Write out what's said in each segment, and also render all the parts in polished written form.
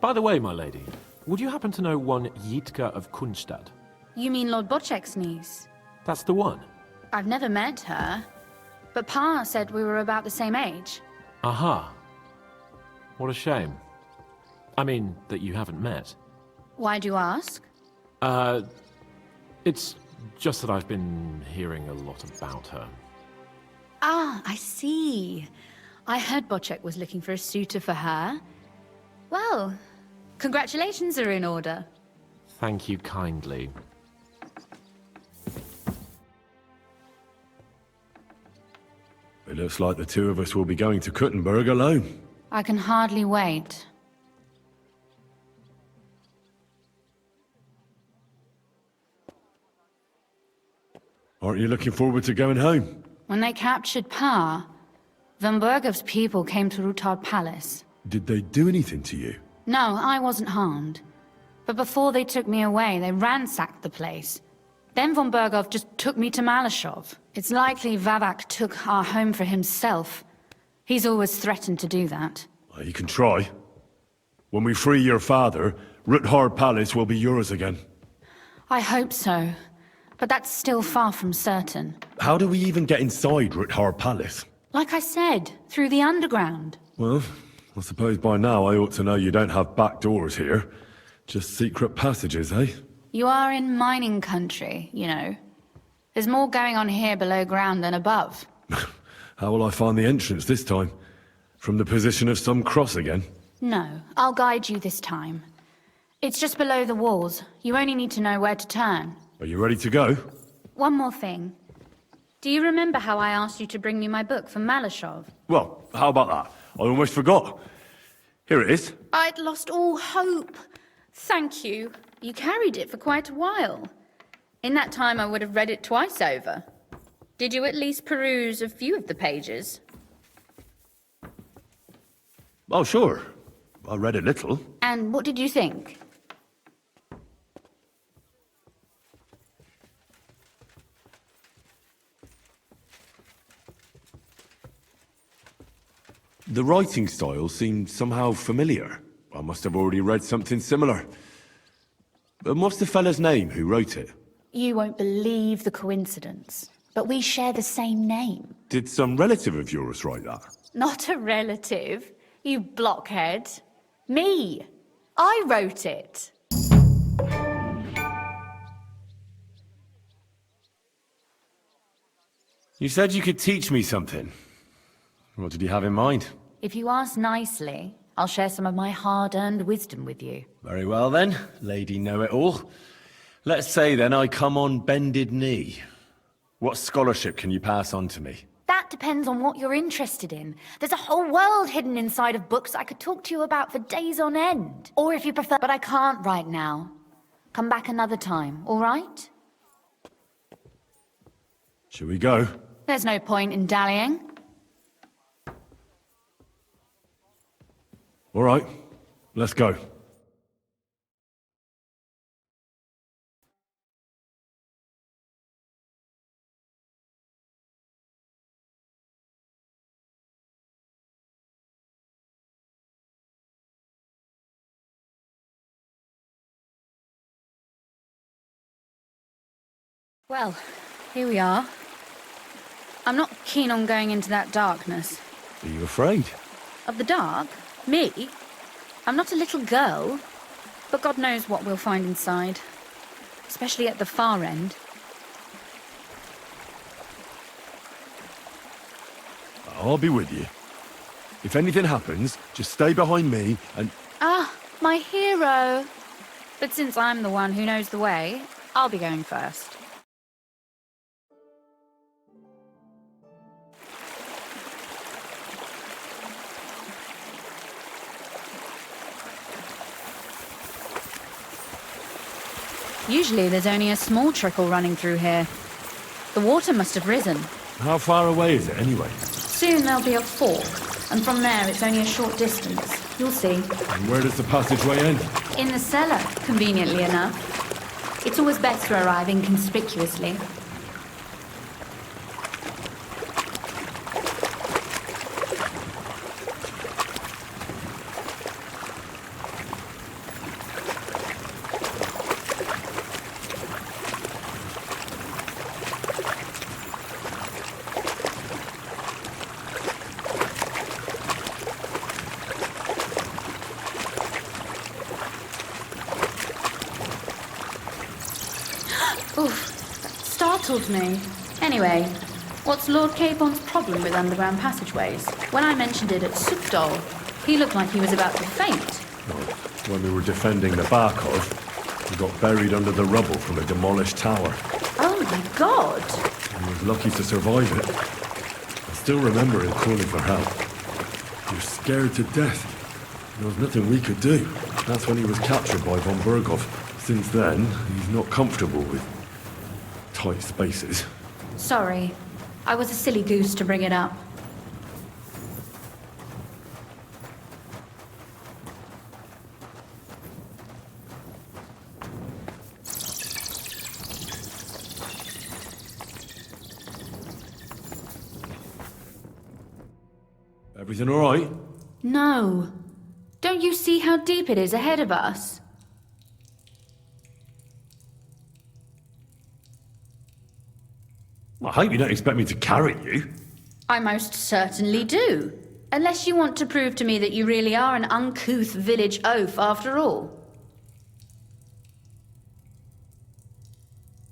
By the way, my lady, would you happen to know one Yitka of Kunstad? You mean Lord Bocek's niece? That's the one. I've never met her, but Pa said we were about the same age. Aha. What a shame. I mean, that you haven't met. Why do you ask? It's just that I've been hearing a lot about her. Ah, I see. I heard Bocek was looking for a suitor for her. Well, congratulations are in order. Thank you kindly. It looks like the two of us will be going to Kuttenberg alone. I can hardly wait. Aren't you looking forward to going home? When they captured Pa, Van Bergov's people came to Ruthard Palace. Did they do anything to you? No, I wasn't harmed. But before they took me away, they ransacked the place. Then Von Bergov just took me to Malashov. It's likely Vavak took our home for himself. He's always threatened to do that. Well, you can try. When we free your father, Ruthard Palace will be yours again. I hope so. But that's still far from certain. How do we even get inside Ruthard Palace? Like I said, through the underground. Well, I suppose by now I ought to know you don't have back doors here. Just secret passages, eh? You are in mining country, you know. There's more going on here below ground than above. How will I find the entrance this time? From the position of some cross again? No, I'll guide you this time. It's just below the walls. You only need to know where to turn. Are you ready to go? One more thing. Do you remember how I asked you to bring me my book from Malashov? Well, how about that? I almost forgot. Here it is. I'd lost all hope. Thank you. You carried it for quite a while. In that time, I would have read it twice over. Did you at least peruse a few of the pages? Oh, sure. I read a little. And what did you think? The writing style seemed somehow familiar. I must have already read something similar. But what's the fella's name who wrote it? You won't believe the coincidence, but we share the same name. Did some relative of yours write that? Not a relative, you blockhead. Me. I wrote it. You said you could teach me something. What did you have in mind? If you ask nicely, I'll share some of my hard-earned wisdom with you. Very well then, Lady Know-It-All. Let's say then I come on bended knee. What scholarship can you pass on to me? That depends on what you're interested in. There's a whole world hidden inside of books I could talk to you about for days on end. Or if you prefer, but I can't right now. Come back another time, all right? Shall we go? There's no point in dallying. All right, let's go. Well, here we are. I'm not keen on going into that darkness. Are you afraid? Of the dark? Me? I'm not a little girl, but God knows what we'll find inside. Especially at the far end. I'll be with you. If anything happens, just stay behind me and... Ah, my hero! But since I'm the one who knows the way, I'll be going first. Usually there's only a small trickle running through here. The water must have risen. How far away is it anyway? Soon there'll be a fork, and from there it's only a short distance. You'll see. And where does the passageway end? In the cellar, conveniently enough. It's always best to arrive inconspicuously. startled me. Anyway, what's Lord Capon's problem with underground passageways? When I mentioned it at Sukdol, he looked like he was about to faint. Well, when we were defending the Barkov, we got buried under the rubble from a demolished tower. Oh my god! He was lucky to survive it. I still remember him calling for help. He was scared to death. There was nothing we could do. That's when he was captured by von Berghoff. Since then, he's not comfortable with tight spaces. Sorry. I was a silly goose to bring it up. Everything all right? No. Don't you see how deep it is ahead of us? I hope you don't expect me to carry you. I most certainly do. Unless you want to prove to me that you really are an uncouth village oaf after all.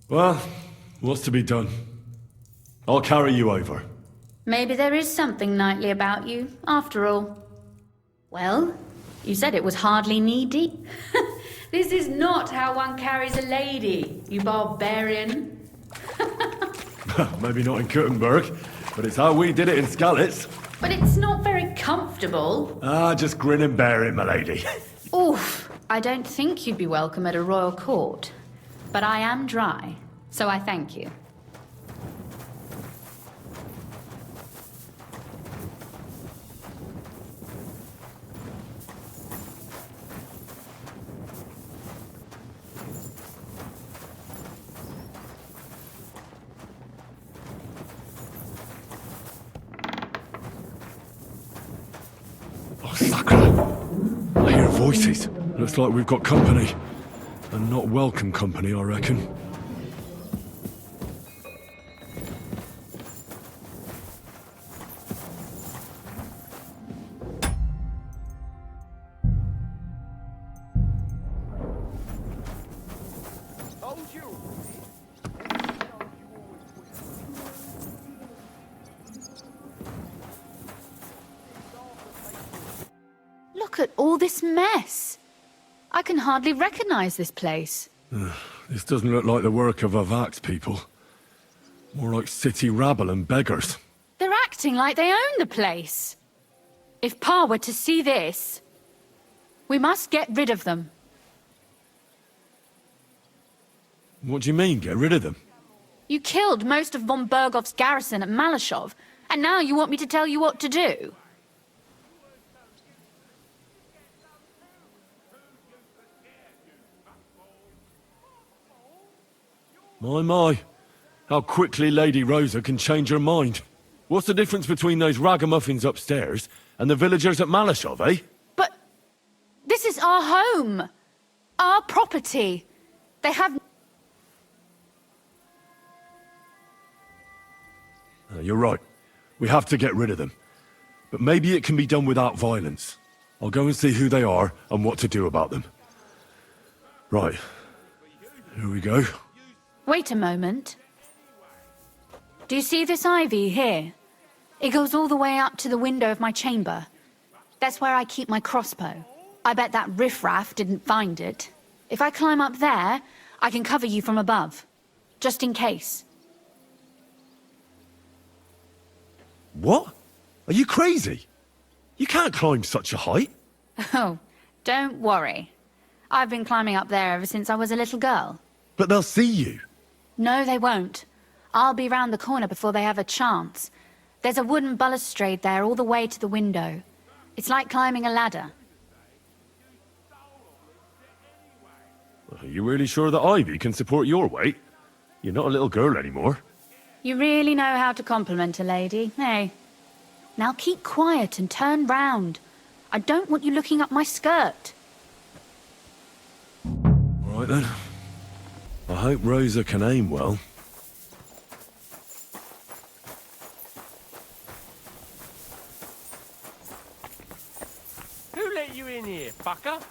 Well, what's to be done? I'll carry you over. Maybe there is something knightly about you, after all. Well, you said it was hardly needy. This is not how one carries a lady, you barbarian. Maybe not in Kuttenberg, but it's how we did it in Skalitz. But it's not very comfortable. Just grin and bear it, my lady. Oof, I don't think you'd be welcome at a royal court. But I am dry, so I thank you. Oh, Sakra! I hear voices. Looks like we've got company. And not welcome company, I reckon. Look at all this mess. I can hardly recognize this place. This doesn't look like the work of Avak's people. More like city rabble and beggars. They're acting like they own the place. If Pa were to see this, we must get rid of them. What do you mean, get rid of them? You killed most of von Bergoff's garrison at Malashov, and now you want me to tell you what to do? My. How quickly Lady Rosa can change her mind. What's the difference between those ragamuffins upstairs and the villagers at Malashov, eh? But this is our home. Our property. They have... You're right. We have to get rid of them. But maybe it can be done without violence. I'll go and see who they are and what to do about them. Right. Here we go. Wait a moment. Do you see this ivy here? It goes all the way up to the window of my chamber. That's where I keep my crossbow. I bet that riffraff didn't find it. If I climb up there, I can cover you from above. Just in case. What? Are you crazy? You can't climb such a height. Oh, don't worry. I've been climbing up there ever since I was a little girl. But they'll see you. No, they won't. I'll be round the corner before they have a chance. There's a wooden balustrade there all the way to the window. It's like climbing a ladder. Are you really sure that Ivy can support your weight? You're not a little girl anymore. You really know how to compliment a lady, eh? Now keep quiet and turn round. I don't want you looking up my skirt. All right then. I hope Rosa can aim well. Who let you in here, fucker?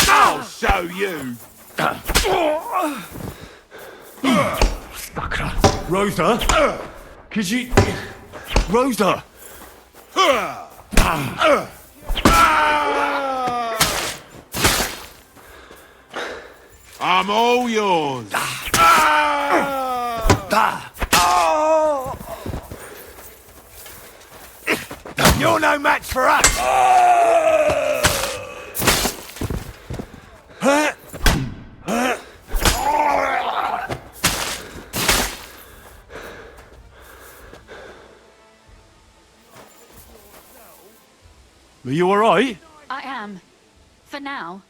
I'll show you! Rosa? Could you... Rosa! I'm all yours. You're no match for us. Are you alright? I am. For now.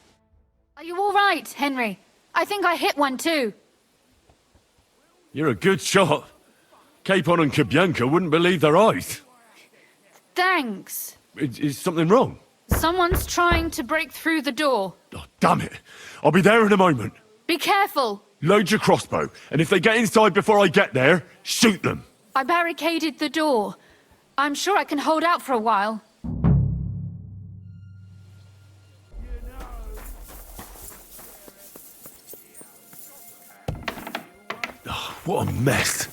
Are you all right, Henry? I think I hit one too. You're a good shot. Capon and Kabianka wouldn't believe their eyes. Thanks. Is something wrong? Someone's trying to break through the door. Oh, damn it. I'll be there in a moment. Be careful. Load your crossbow, and if they get inside before I get there, shoot them. I barricaded the door. I'm sure I can hold out for a while. What a mess.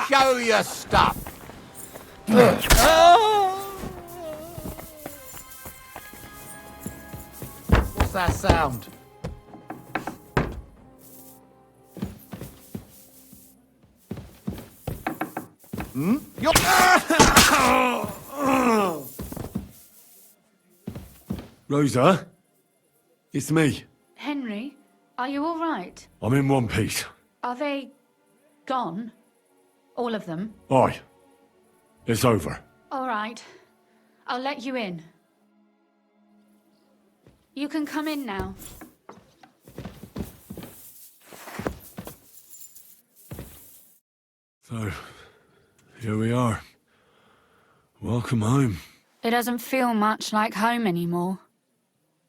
Show your stuff. What's that sound? Hmm? Rosa? It's me. Henry, are you all right? I'm in one piece. Are they gone? All of them? Aye. It's over. All right. I'll let you in. You can come in now. So, here we are. Welcome home. It doesn't feel much like home anymore.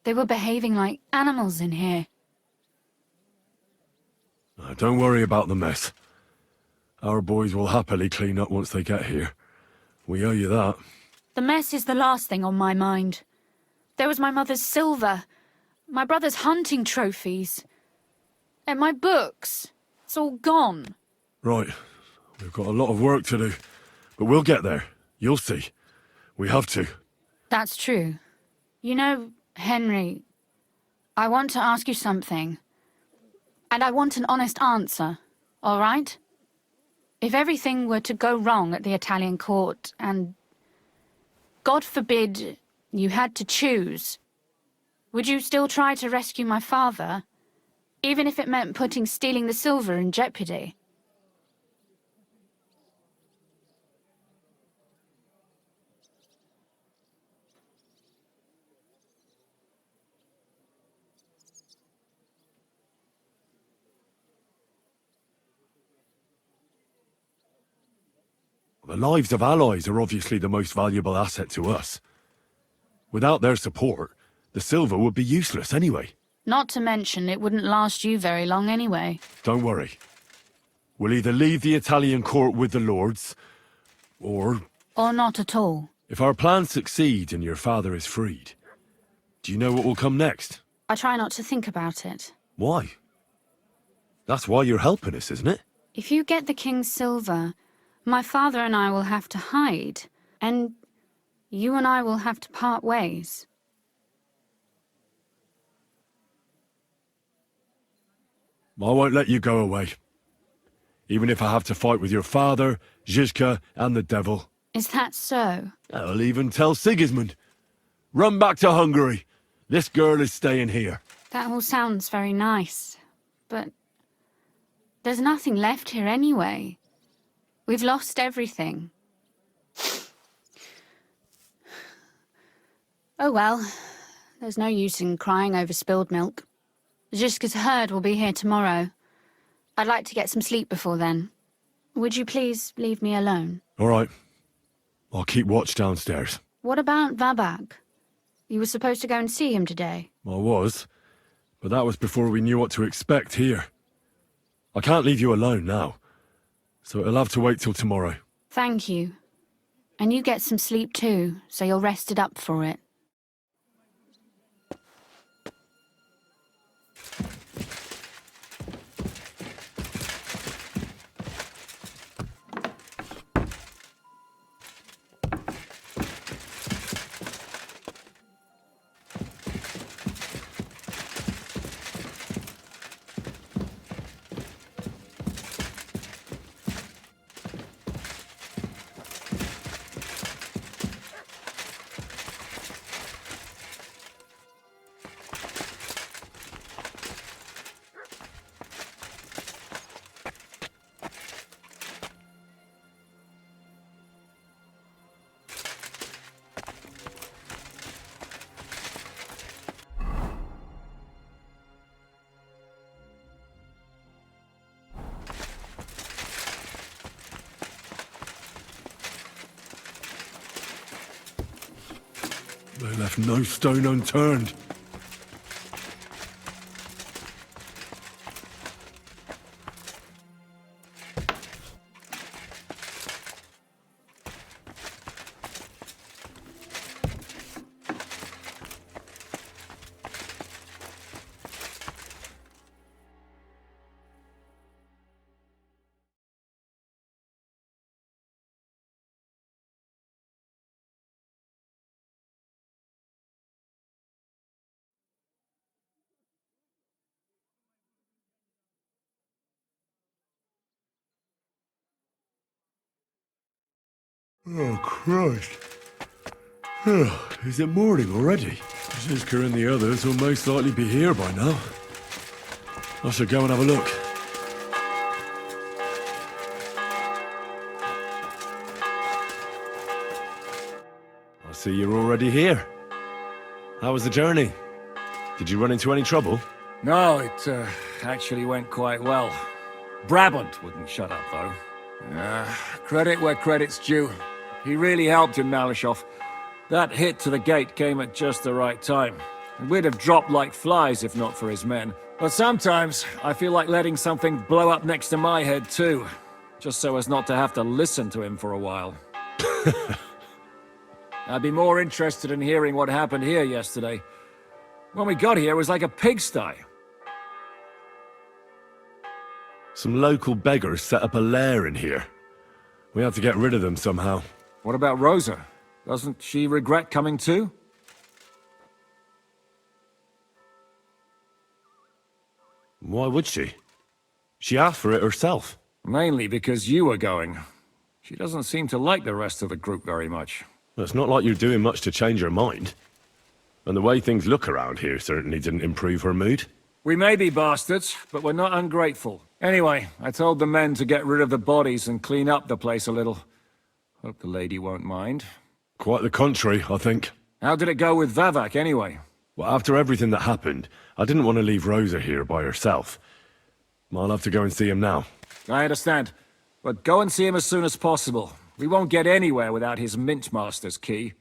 They were behaving like animals in here. Don't worry about the mess. Our boys will happily clean up once they get here. We owe you that. The mess is the last thing on my mind. There was my mother's silver, my brother's hunting trophies, and my books. It's all gone. Right. We've got a lot of work to do. But we'll get there. You'll see. We have to. That's true. You know, Henry, I want to ask you something. And I want an honest answer, all right? If everything were to go wrong at the Italian court, and God forbid you had to choose, would you still try to rescue my father, even if it meant putting stealing the silver in jeopardy? The lives of allies are obviously the most valuable asset to us. Without their support, the silver would be useless anyway. Not to mention, it wouldn't last you very long anyway. Don't worry. We'll either leave the Italian court with the lords, or... Or not at all. If our plans succeed and your father is freed, do you know what will come next? I try not to think about it. Why? That's why you're helping us, isn't it? If you get the king's silver, my father and I will have to hide, and you and I will have to part ways. I won't let you go away. Even if I have to fight with your father, Zizka, and the devil. Is that so? I'll even tell Sigismund. Run back to Hungary. This girl is staying here. That all sounds very nice, but there's nothing left here anyway. We've lost everything. Oh well, there's no use in crying over spilled milk. Zizka's herd will be here tomorrow. I'd like to get some sleep before then. Would you please leave me alone? All right. I'll keep watch downstairs. What about Vabak? You were supposed to go and see him today. I was, but that was before we knew what to expect here. I can't leave you alone now, so it'll have to wait till tomorrow. Thank you. And you get some sleep too, so you're rested up for it. left no stone unturned. Oh, Christ. Is it morning already? Zizka and the others will most likely be here by now. I should go and have a look. I see you're already here. How was the journey? Did you run into any trouble? No, it actually went quite well. Brabant wouldn't shut up, though. Credit where credit's due. He really helped in Malishov. That hit to the gate came at just the right time. And we'd have dropped like flies if not for his men. But sometimes, I feel like letting something blow up next to my head too. Just so as not to have to listen to him for a while. I'd be more interested in hearing what happened here yesterday. When we got here, it was like a pigsty. Some local beggars set up a lair in here. We had to get rid of them somehow. What about Rosa? Doesn't she regret coming too? Why would she? She asked for it herself. Mainly because you were going. She doesn't seem to like the rest of the group very much. Well, it's not like you're doing much to change her mind. And the way things look around here certainly didn't improve her mood. We may be bastards, but we're not ungrateful. Anyway, I told the men to get rid of the bodies and clean up the place a little. Hope the lady won't mind. Quite the contrary, I think. How did it go with Vavak, anyway? Well, after everything that happened, I didn't want to leave Rosa here by herself. I'll have to go and see him now. I understand. But go and see him as soon as possible. We won't get anywhere without his Mintmaster's key.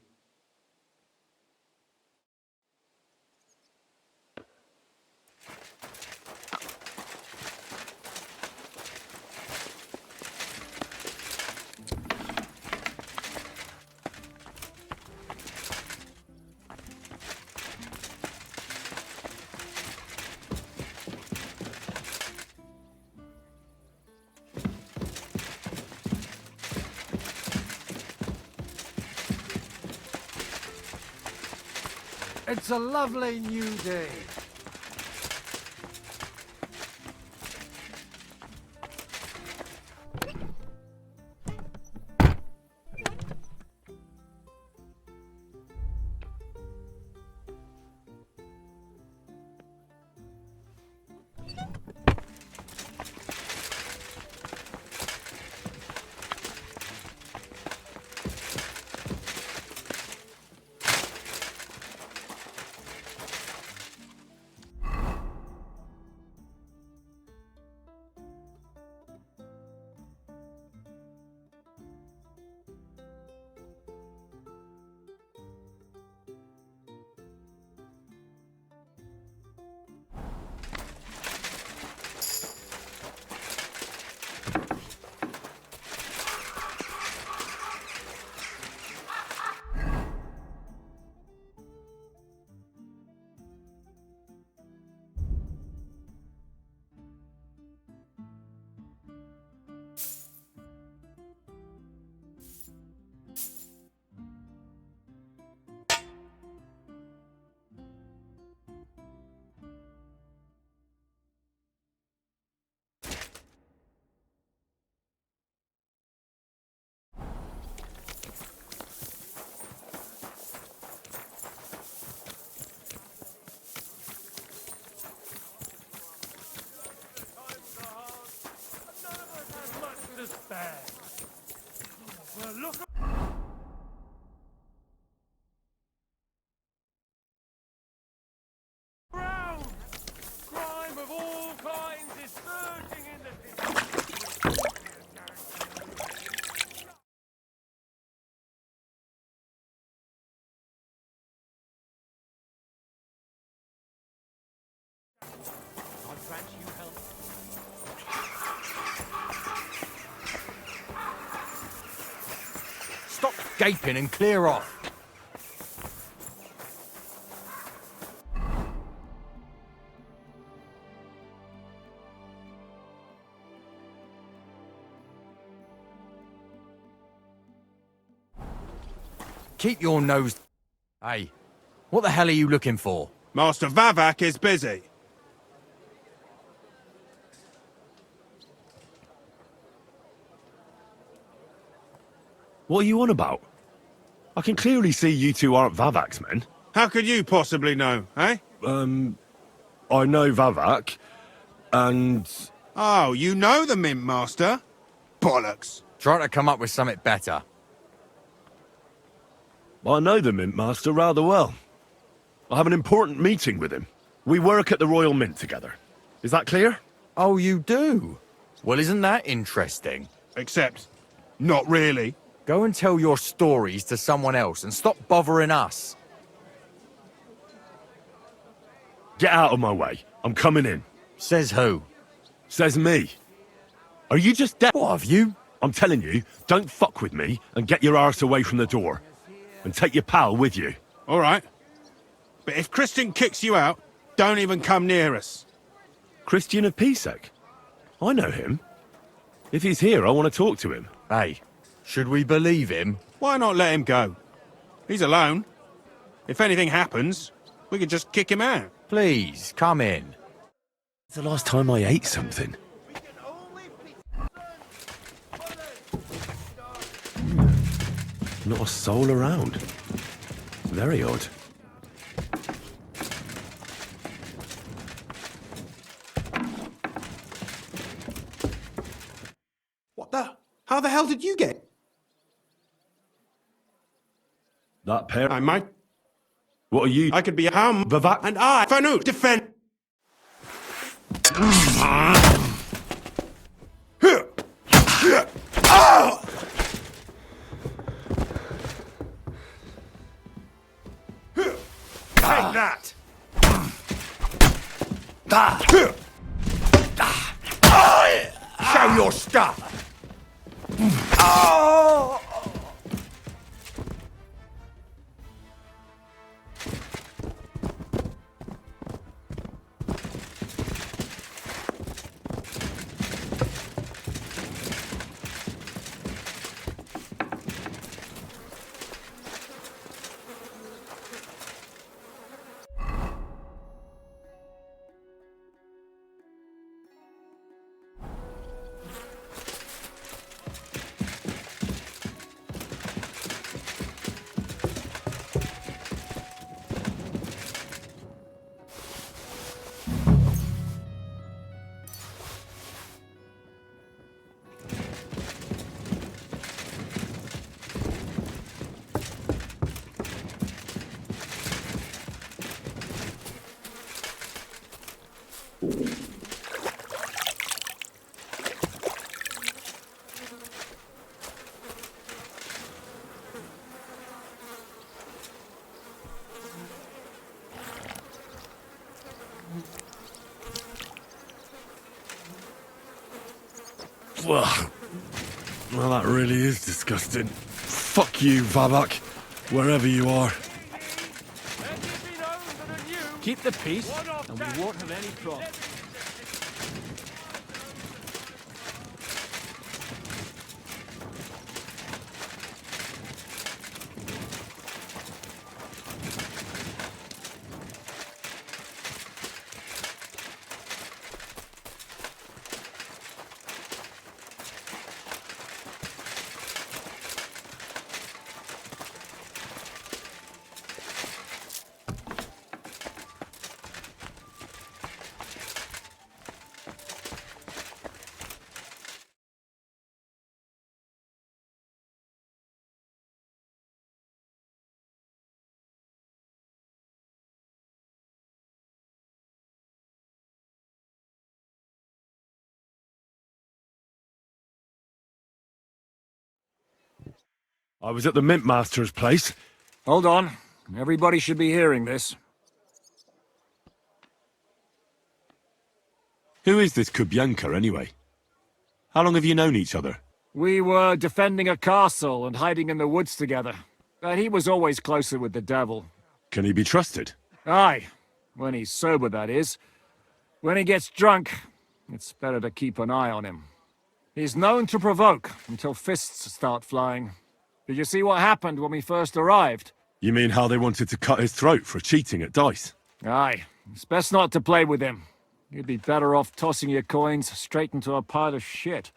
It's a lovely new day. Well, look. Crime of all kinds is surging in the distance. escaping and clear off. Keep your nose... Hey, what the hell are you looking for? Master Vavak is busy. What are you on about? I can clearly see you two aren't Vavak's men. How could you possibly know, eh? I know Vavak, and... Oh, you know the Mint Master? Bollocks. Try to come up with something better. I know the Mint Master rather well. I have an important meeting with him. We work at the Royal Mint together. Is that clear? Oh, you do? Well, isn't that interesting? Except, not really. Go and tell your stories to someone else and stop bothering us. Get out of my way. I'm coming in. Says who? Says me. Are you just deaf? What have you? I'm telling you, don't fuck with me and get your arse away from the door. And take your pal with you. All right. But if Christian kicks you out, don't even come near us. Christian of Pisek? I know him. If he's here, I want to talk to him. Hey, should we believe him? Why not let him go? He's alone. If anything happens, we can just kick him out. Please, come in. It's the last time I ate something. Not a soul around. Very odd. What the? How the hell did you get? That pair... I might. What are you... I could be a ham. Vavak? And I, Fanu, defend. Take that! Show your stuff! Well, that really is disgusting. Fuck you, Vavak, wherever you are. Let it be known that a new Keep the peace, one of and we won't have any problems. I was at the Mint Master's place. Hold on. Everybody should be hearing this. Who is this Kubyanka, anyway? How long have you known each other? We were defending a castle and hiding in the woods together. But he was always closer with the devil. Can he be trusted? Aye. When he's sober, that is. When he gets drunk, it's better to keep an eye on him. He's known to provoke until fists start flying. Did you see what happened when we first arrived? You mean how they wanted to cut his throat for cheating at dice? Aye. It's best not to play with him. You'd be better off tossing your coins straight into a pile of shit.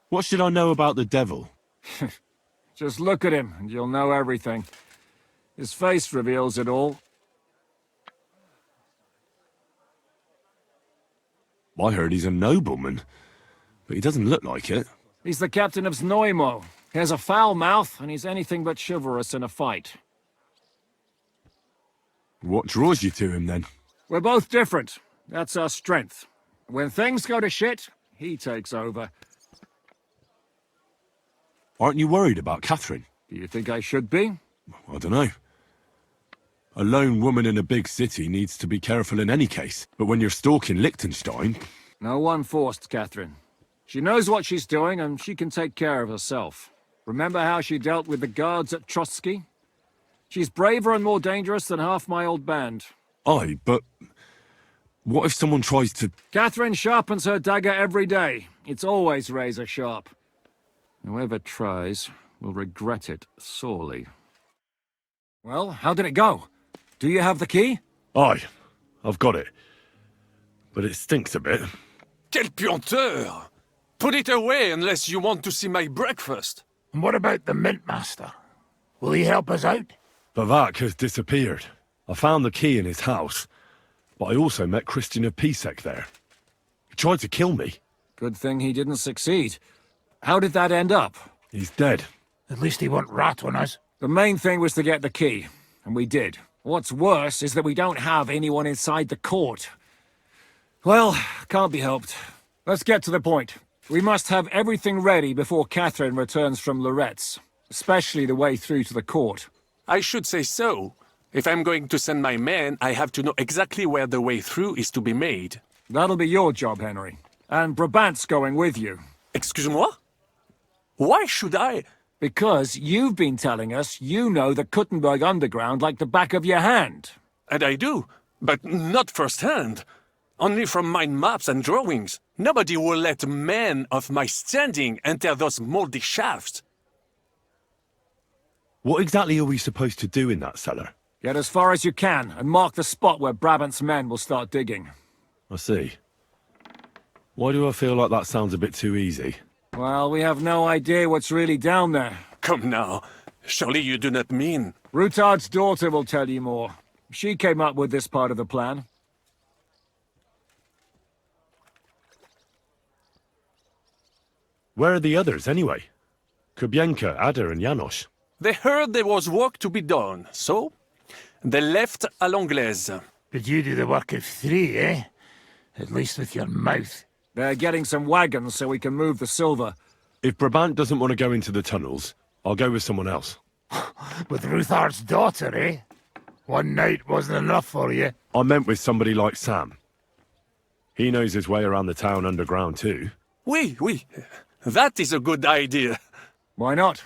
What should I know about the devil? Just look at him and you'll know everything. His face reveals it all. I heard he's a nobleman, but he doesn't look like it. He's the captain of Znojmo. He has a foul mouth and he's anything but chivalrous in a fight. What draws you to him, then? We're both different. That's our strength. When things go to shit, he takes over. Aren't you worried about Catherine? Do you think I should be? I don't know. A lone woman in a big city needs to be careful in any case. But when you're stalking Liechtenstein... No one forced Catherine. She knows what she's doing and she can take care of herself. Remember how she dealt with the guards at Trotsky? She's braver and more dangerous than half my old band. Aye, but... what if someone tries to... Catherine sharpens her dagger every day. It's always razor sharp. Whoever tries will regret it sorely. Well, how did it go? Do you have the key? Aye, I've got it. But it stinks a bit. Quelle puanteur! Put it away unless you want to see my breakfast. And what about the Mint Master? Will he help us out? Vavak has disappeared. I found the key in his house, but I also met Christian of Pisek there. He tried to kill me. Good thing he didn't succeed. How did that end up? He's dead. At least he won't rat on us. The main thing was to get the key, and we did. What's worse is that we don't have anyone inside the court. Well, can't be helped. Let's get to the point. We must have everything ready before Catherine returns from Loretz, especially the way through to the court. I should say so. If I'm going to send my men, I have to know exactly where the way through is to be made. That'll be your job, Henry. And Brabant's going with you. Excuse-moi? Why should I? Because you've been telling us you know the Kuttenberg underground like the back of your hand. And I do, but not firsthand. Only from mind maps and drawings. Nobody will let men of my standing enter those moldy shafts. What exactly are we supposed to do in that cellar? Get as far as you can, and mark the spot where Brabant's men will start digging. I see. Why do I feel like that sounds a bit too easy? Well, we have no idea what's really down there. Come now. Surely you do not mean... Rutard's daughter will tell you more. She came up with this part of the plan. Where are the others, anyway? Kubienka, Ada, and Janos. They heard there was work to be done, so... they left à l'anglaise. But you do the work of three, eh? At least with your mouth. They're getting some wagons so we can move the silver. If Brabant doesn't want to go into the tunnels, I'll go with someone else. With Ruthard's daughter, eh? One night wasn't enough for you. I meant with somebody like Sam. He knows his way around the town underground too. Oui. That is a good idea. Why not?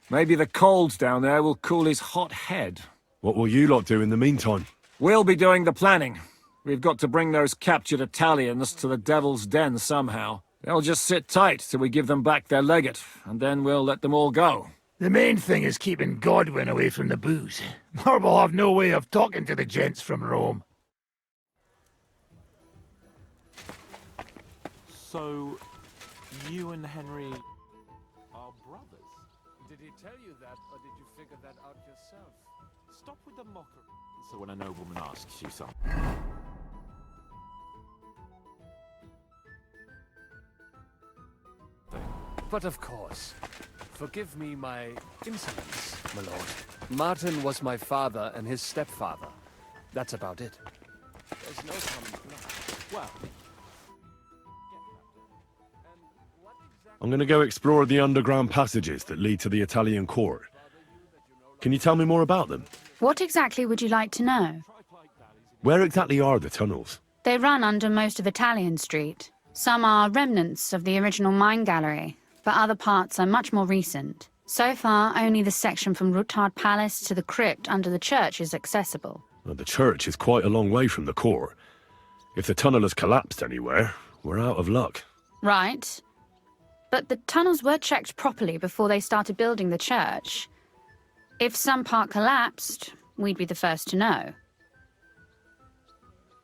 Maybe the cold down there will cool his hot head. What will you lot do in the meantime? We'll be doing the planning. We've got to bring those captured Italians to the Devil's Den somehow. They'll just sit tight till we give them back their legate, and then we'll let them all go. The main thing is keeping Godwin away from the booze. Or we'll have no way of talking to the gents from Rome. So, you and Henry are brothers? Did he tell you that, or did you figure that out yourself? Stop with the mockery. So when a nobleman asks you something... But of course. Forgive me my insolence, my lord. Martin was my father and his stepfather. That's about it. There's no common blood. Well... I'm going to go explore the underground passages that lead to the Italian court. Can you tell me more about them? What exactly would you like to know? Where exactly are the tunnels? They run under most of Italian Street. Some are remnants of the original mine gallery, but other parts are much more recent. So far, only the section from Ruttard Palace to the crypt under the church is accessible. Well, the church is quite a long way from the core. If the tunnel has collapsed anywhere, we're out of luck. Right. But the tunnels were checked properly before they started building the church. If some part collapsed, we'd be the first to know.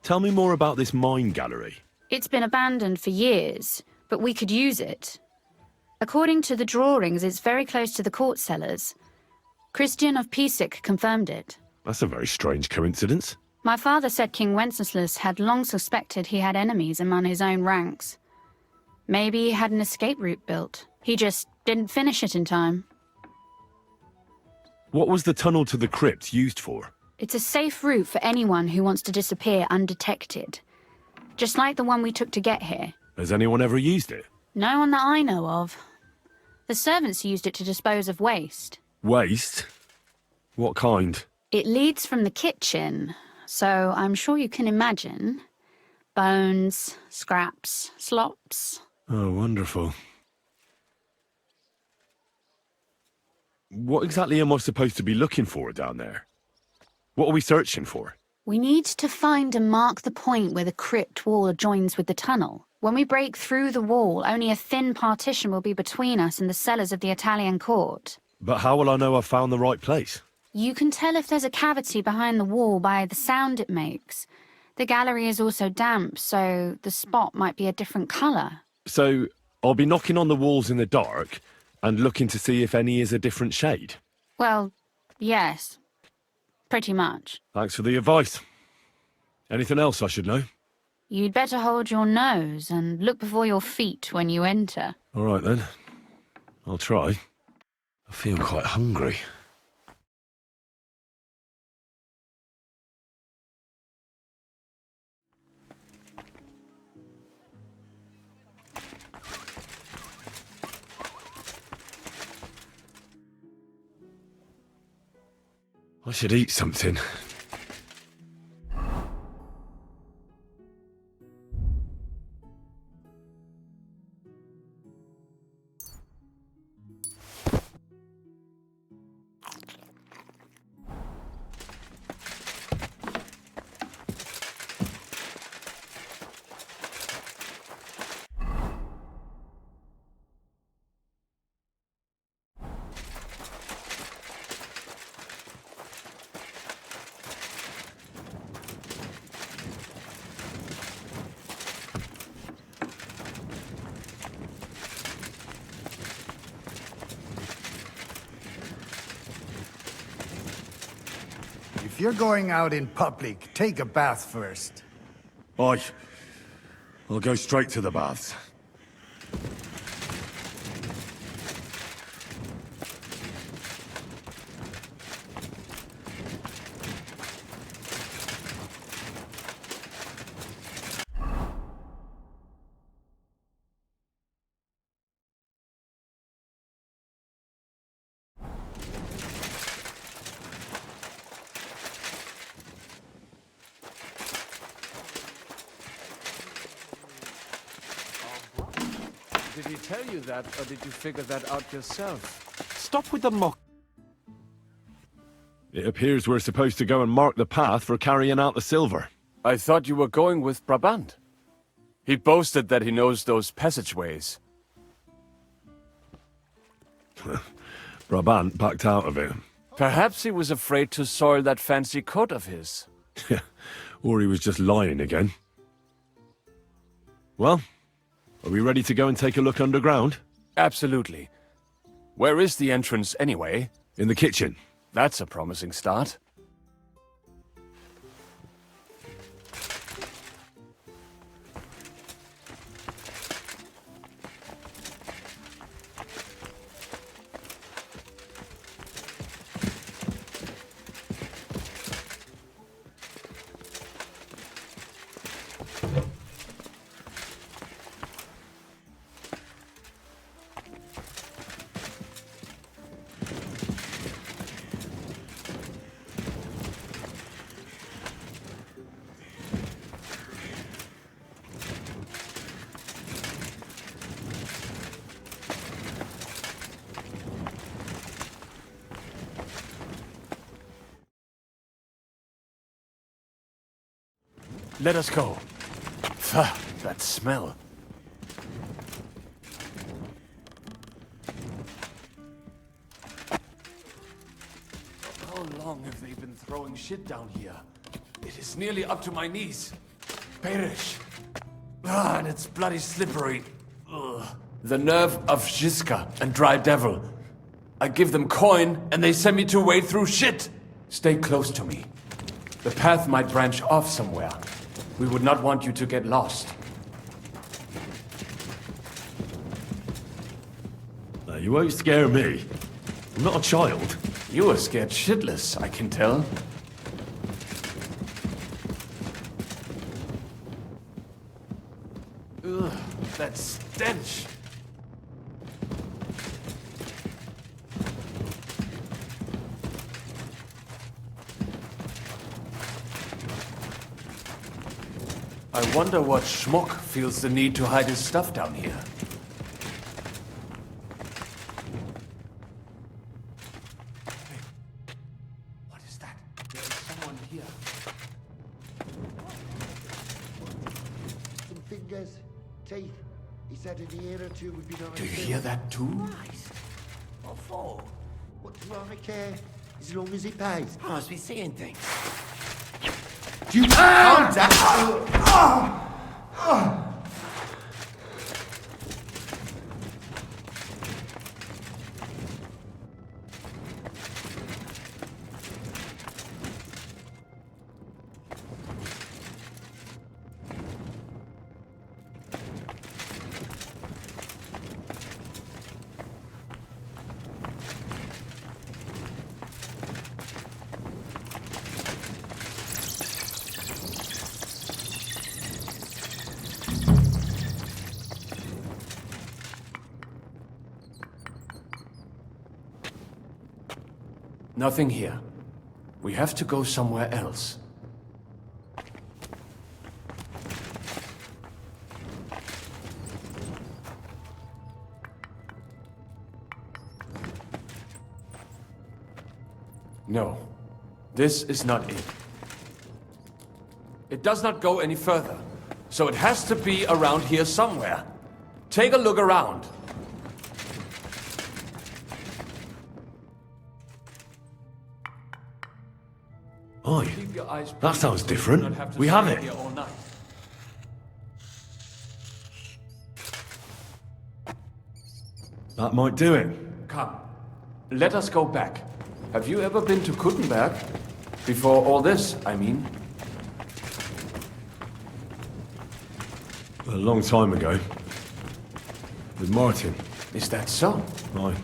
Tell me more about this mine gallery. It's been abandoned for years, but we could use it. According to the drawings, it's very close to the court cellars. Christian of Pisek confirmed it. That's a very strange coincidence. My father said King Wenceslas had long suspected he had enemies among his own ranks. Maybe he had an escape route built. He just didn't finish it in time. What was the tunnel to the crypt used for? It's a safe route for anyone who wants to disappear undetected. Just like the one we took to get here. Has anyone ever used it? No one that I know of. The servants used it to dispose of waste. Waste? What kind? It leads from the kitchen, so I'm sure you can imagine. Bones, scraps, slops. Oh, wonderful. What exactly am I supposed to be looking for down there? What are we searching for? We need to find and mark the point where the crypt wall joins with the tunnel. When we break through the wall, only a thin partition will be between us and the cellars of the Italian court. But how will I know I've found the right place? You can tell if there's a cavity behind the wall by the sound it makes. The gallery is also damp, so the spot might be a different colour. So, I'll be knocking on the walls in the dark and looking to see if any is a different shade? Well, yes. Pretty much. Thanks for the advice. Anything else I should know? You'd better hold your nose and look before your feet when you enter. All right, then. I'll try. I feel quite hungry. I should eat something. If you're going out in public, take a bath first. Aye. I'll go straight to the baths. Did he tell you that, or did you figure that out yourself? Stop with the mock. It appears we're supposed to go and mark the path for carrying out the silver. I thought you were going with Brabant. He boasted that he knows those passageways. Brabant backed out of it. Perhaps he was afraid to soil that fancy coat of his. Or he was just lying again. Well, are we ready to go and take a look underground? Absolutely. Where is the entrance, anyway? In the kitchen. That's a promising start. Let us go. Pah, that smell. How long have they been throwing shit down here? It is nearly up to my knees. Perish. Ah, and it's bloody slippery. Ugh. The nerve of Žižka and Dry Devil. I give them coin, and they send me to wade through shit. Stay close to me. The path might branch off somewhere. We would not want you to get lost. You won't scare me. I'm not a child. You are scared shitless, I can tell. Ugh, that stench. I wonder what schmuck feels the need to hide his stuff down here. Hey, what is that? There is someone here. Some fingers, teeth. He said in a year or two we'd be nice. Do you hear that too? What for? What do I care? As long as he pays. I must be seeing things. You calm down! Nothing here. We have to go somewhere else. No, this is not it. It does not go any further, so it has to be around here somewhere. Take a look around. Oi, Keep your eyes that sounds peeled so you do not different. have to We have stay it. here all night. That might do it. Come, let us go back. Have you ever been to Kuttenberg? Before all this, I mean. A long time ago. With Martin. Is that so? Aye.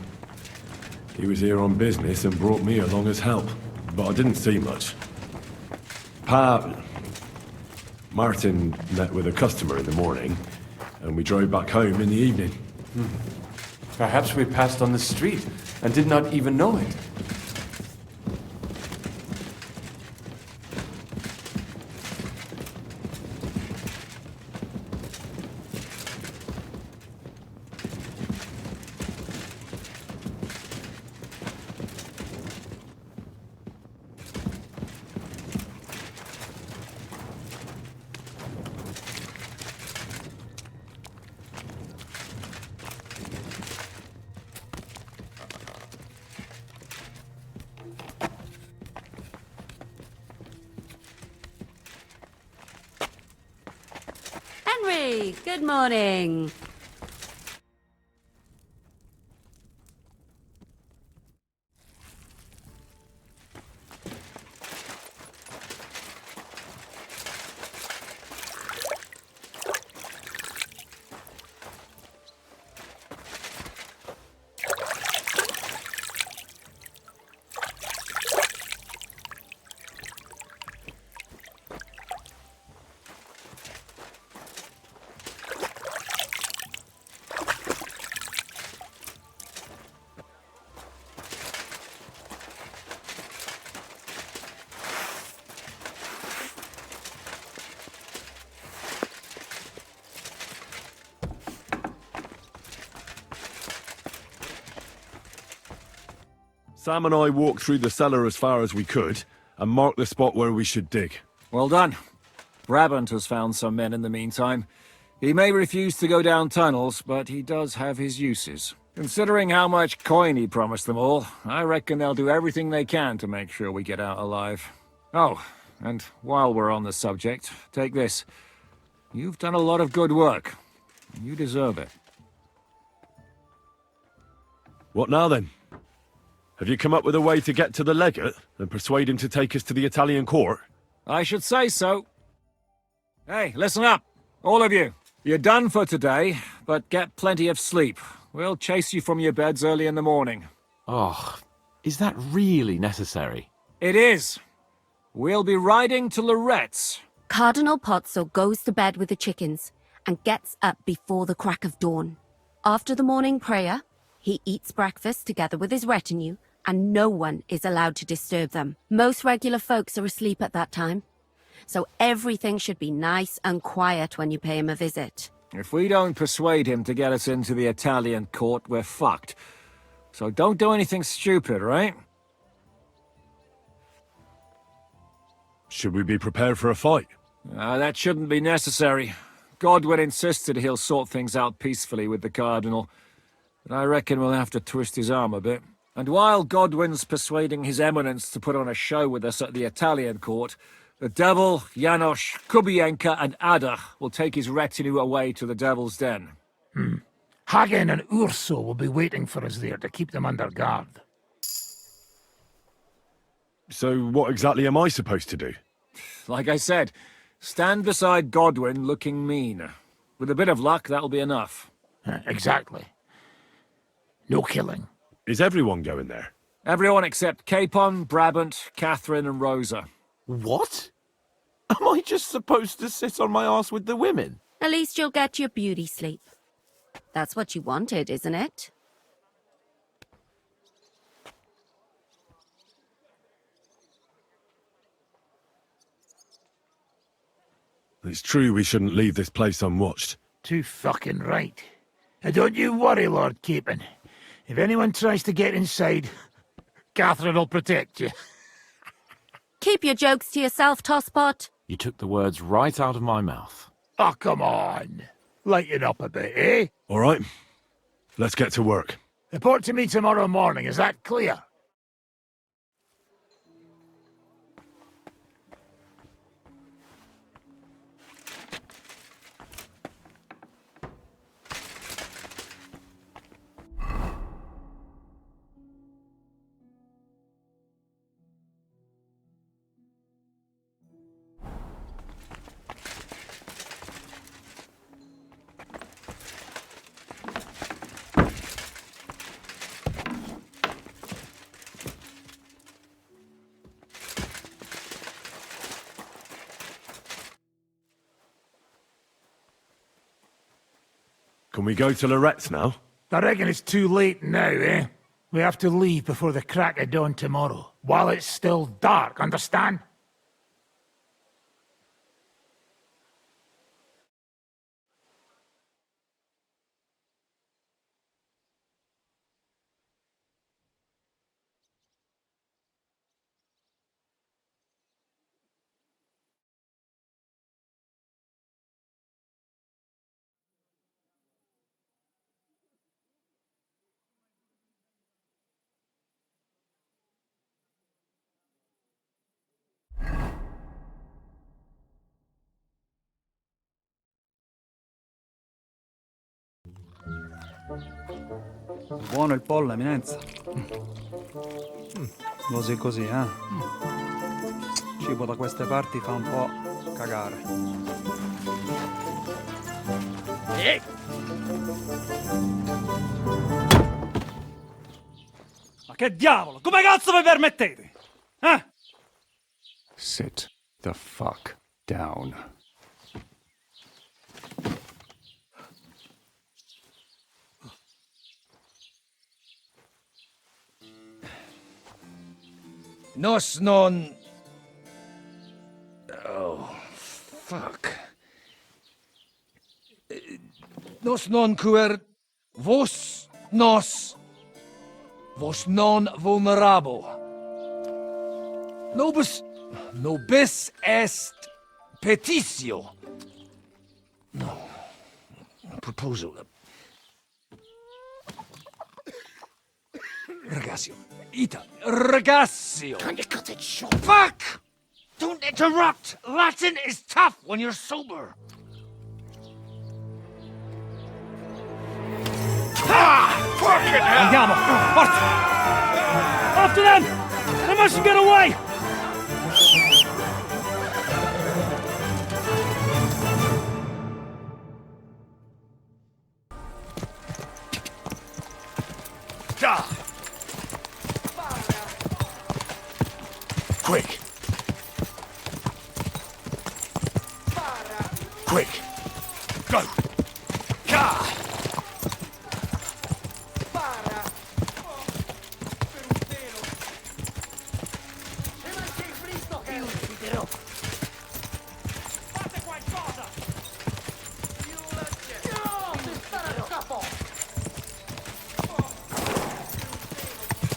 He was here on business and brought me along as help. But I didn't see much. Martin met with a customer in the morning, and we drove back home in the evening. Perhaps we passed on the street and did not even know it. Henry, good morning. Sam and I walked through the cellar as far as we could, and marked the spot where we should dig. Well done. Brabant has found some men in the meantime. He may refuse to go down tunnels, but he does have his uses. Considering how much coin he promised them all, I reckon they'll do everything they can to make sure we get out alive. Oh, and while we're on the subject, take this. You've done a lot of good work. You deserve it. What now then? Have you come up with a way to get to the legate and persuade him to take us to the Italian court? I should say so. Hey, listen up, all of you. You're done for today, but get plenty of sleep. We'll chase you from your beds early in the morning. Oh, is that really necessary? It is. We'll be riding to Lorette's. Cardinal Pozzo goes to bed with the chickens and gets up before the crack of dawn. After the morning prayer, he eats breakfast together with his retinue, and no one is allowed to disturb them. Most regular folks are asleep at that time, so everything should be nice and quiet when you pay him a visit. If we don't persuade him to get us into the Italian court, we're fucked. So don't do anything stupid, right? Should we be prepared for a fight? That shouldn't be necessary. Godwin insisted he'll sort things out peacefully with the Cardinal. But I reckon we'll have to twist his arm a bit. And while Godwin's persuading His Eminence to put on a show with us at the Italian court, the Devil, Janosch, Kubienka and Ada will take his retinue away to the Devil's Den. Hagen and Urso will be waiting for us there to keep them under guard. So what exactly am I supposed to do? Like I said, stand beside Godwin looking mean. With a bit of luck, that'll be enough. Exactly. No killing. Is everyone going there? Everyone except Capon, Brabant, Catherine and Rosa. What? Am I just supposed to sit on my arse with the women? At least you'll get your beauty sleep. That's what you wanted, isn't it? It's true we shouldn't leave this place unwatched. Too fucking right. And don't you worry, Lord Capon. If anyone tries to get inside, Catherine will protect you. Keep your jokes to yourself, Tosspot. You took the words right out of my mouth. Oh, come on. Lighten up a bit, eh? All right. Let's get to work. Report to me tomorrow morning, is that clear? Can we go to Lorette's now? I reckon it's too late now, eh? We have to leave before the crack of dawn tomorrow, while it's still dark, understand? Buono il pollo, eminenza. Così così, eh? Cibo da queste parti fa un po' cagare. Ma che diavolo? Come cazzo vi permettete? Eh? Sit the fuck down. Nos non... Oh, fuck. Nos non cuer... Vos nos... Vos non vulnerabo. Nobis est petitio. No. Proposal. Ragazio. Ita. Ragazio. Can you cut it short? Fuck! Don't interrupt! Latin is tough when you're sober. Fucking hell! Andiamo! Forza! After them! They mustn't get away! Quick! Quick! Go!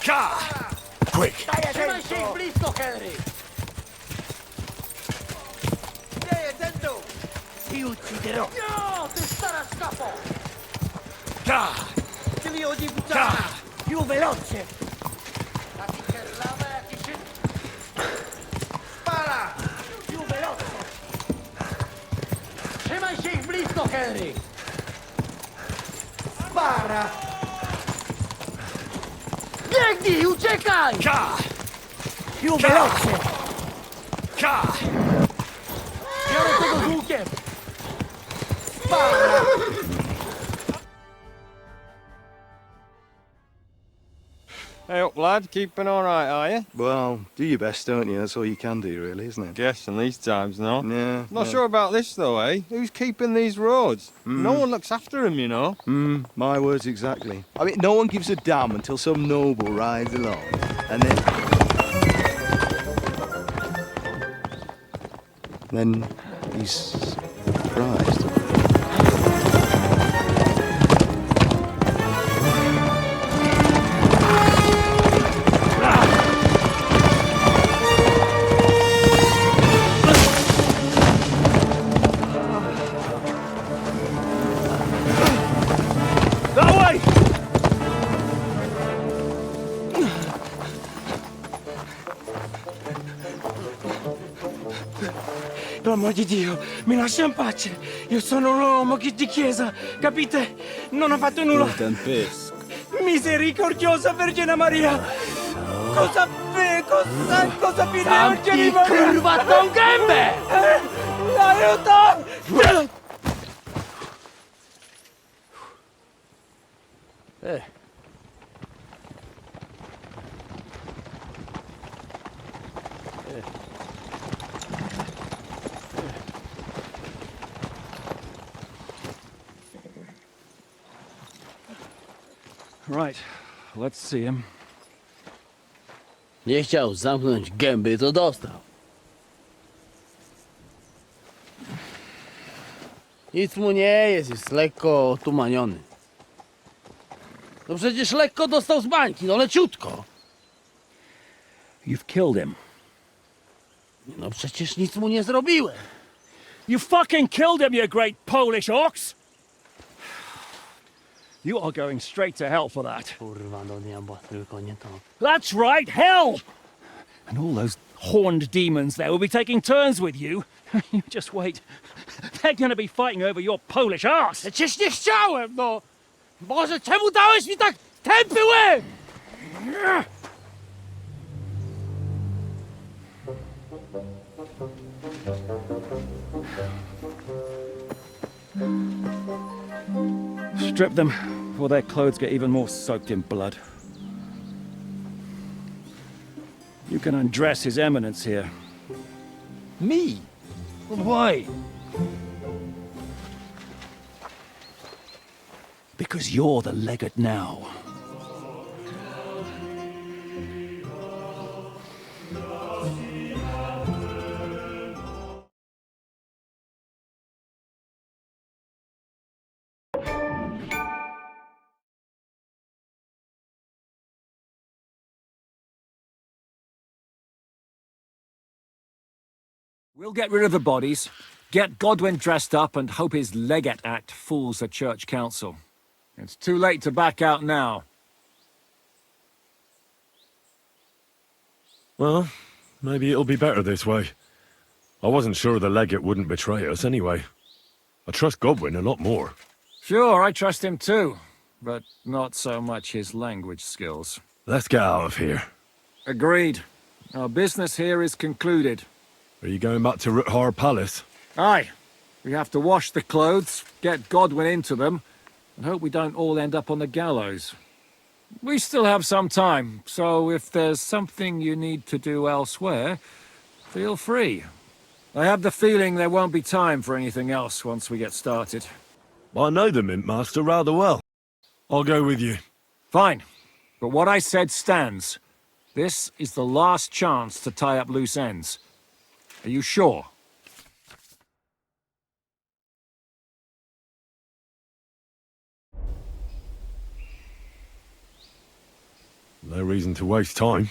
Ka! Quick! Trzymaj się ich blisko, Henry! Nie, tędy! Ti ucciderò! No, ty stara szkapo! Devi ogni puttana! Più veloce! La ti kerlava jak i się... Spara! Più veloce! Trzymaj się ich blisko, Henry! Spara! Biegnij, uciekaj! Più veloce! Biorę tego z łukiem! Spara! Hey up, lad. Keeping all right, are you? Well, do your best, don't you? That's all you can do, really, isn't it? Guess in these times, no? Yeah. Not sure about this, though, eh? Who's keeping these roads? No one looks after them, you know. My words exactly. I mean, no one gives a damn until some noble rides along, and then he's surprised. Per amor di Dio, mi lascia in pace. Io sono un uomo di chiesa, capite? Non ho fatto nulla. Misericordiosa Vergine Maria! Cosa fine Vergine Maria? Curvato un gambe! Aiuto! Right, let's see him. Nie chciał zamknąć gęby, to dostał. Nic mu nie jest lekko otumaniony. No przecież lekko dostał z bańki, no leciutko. You've killed him. No przecież nic mu nie zrobiłem. You fucking killed him, you great Polish ox! You are going straight to hell for that. Kurwa, do diabła, tylko nie to. That's right, hell! And all those horned demons there will be taking turns with you. You just wait. They're gonna be fighting over your Polish ass! Przecież nie chciałem, no! Boże, czemu dałeś mi tak tępy łeb? Strip them before their clothes get even more soaked in blood. You can undress His Eminence here. Me? Why? Because you're the legate now. We'll get rid of the bodies, get Godwin dressed up, and hope his Legate Act fools the Church Council. It's too late to back out now. Well, maybe it'll be better this way. I wasn't sure the legate wouldn't betray us anyway. I trust Godwin a lot more. Sure, I trust him too, but not so much his language skills. Let's get out of here. Agreed. Our business here is concluded. Are you going back to Ruthar Palace? Aye. We have to wash the clothes, get Godwin into them, and hope we don't all end up on the gallows. We still have some time, so if there's something you need to do elsewhere, feel free. I have the feeling there won't be time for anything else once we get started. I know the Mint Master rather well. I'll go with you. Fine. But what I said stands. This is the last chance to tie up loose ends. Are you sure? No reason to waste time.